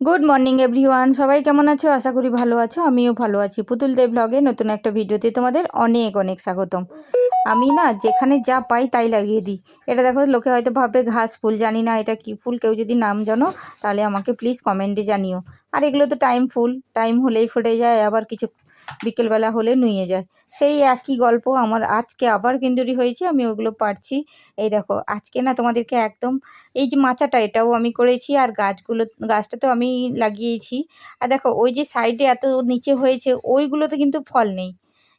Good morning everyone, সবাই কেমন আছো? আশা করি ভালো আছো। আমিও ভালো আছি। পুতুল দেব ব্লগে নতুন একটা ভিডিওতে তোমাদের অনেক অনেক স্বাগতম। আমি না যেখানে যা পাই তাই লাগিয়ে দিই। এটা দেখো, লোকে হয়তো ভাববে ঘাস ফুল, জানি না এটা কি ফুল। কেউ যদি নাম জানো তাহলে আমাকে প্লিজ কমেন্টে জানিও। আর এগুলো তো টাইম ফুল, টাইম হলেই ফুটে যায়, আবার কিছু বিকেলবেলা হলে নুয়ে যায়। সেই একই গল্প আমার। আজকে আবার কিন্ডুরি হয়েছে, আমি ওগুলো পারছি। এই দেখো, আজকে না তোমাদেরকে একদম এই যে মাচাটা, এটাও আমি করেছি। আর গাছটা তো আমি লাগিয়েছি। আর দেখো ওই যে সাইডে এত নিচে হয়েছে, ওইগুলোতে কিন্তু ফল নেই।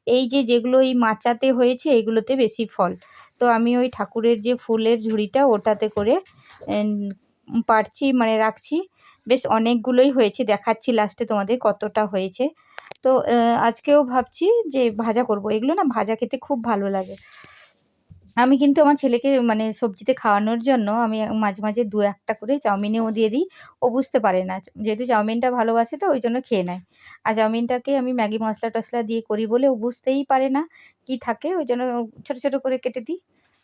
এই যে যেগুলো এই মাচাতে হয়েছে এইগুলোতে বেশি ফল। তো আমি ওই ঠাকুরের যে ফুলের ঝুড়িটা ওটাতে করে পারছি, মানে রাখছি। বেশ অনেকগুলোই হয়েছে, দেখাচ্ছি লাস্টে তোমাদের কতটা হয়েছে। তো আজকেও ভাবছি যে ভাজা করব। এগুলো না ভাজা খেতে খুব ভালো লাগে। আমি কিন্তু আমার ছেলেকে মানে সবজিতে খাওয়ানোর জন্য আমি মাঝে মাঝে দু একটা করে চাউমিনেও দিয়ে দিই। ও বুঝতে পারে না, যেহেতু চাউমিনটা ভালোবাসে তো ওই জন্য খেয়ে নেয়। আর চাউমিনটাকে আমি ম্যাগি মশলা টশলা দিয়ে করি বলে ও বুঝতেই পারে না কি থাকে, ওই জন্য ছোট ছোট করে কেটে দিই,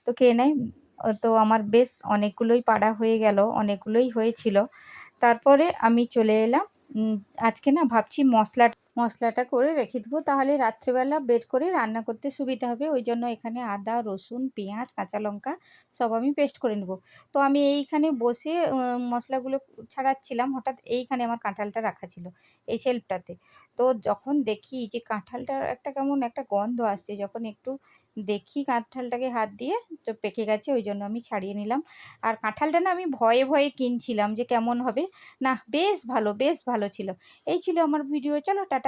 তো খেয়ে নেয়। তো আমার বেশ অনেকগুলোই পাড়া হয়ে গেল, অনেকগুলোই হয়েছিল। তারপরে আমি চলে এলাম। উম, আজকে না ভাবছি মশলাটা করে রেখে দেবো, তাহলে রাত্রেবেলা বের করে রান্না করতে সুবিধা হবে। ওই জন্য এখানে আদা, রসুন, পেঁয়াজ, কাঁচা লঙ্কা সব আমি পেস্ট করে নেব। তো আমি এইখানে বসে মশলাগুলো ছাড়াচ্ছিলাম, হঠাৎ এইখানে আমার কাঁঠালটা রাখা ছিল এই শেলফটাতে। তো যখন দেখি যে কাঁঠালটার একটা কেমন একটা গন্ধ আসছে, যখন একটু দেখি কাঁঠালটাকে হাত দিয়ে, তো পেকে গেছে, ওই জন্য আমি ছাড়িয়ে নিলাম। আর কাঁঠালটা না আমি ভয়ে ভয়ে কিনছিলাম যে কেমন হবে। না, বেশ ভালো, বেশ ভালো ছিল। এই ছিল আমার ভিডিও। চলো টাটা।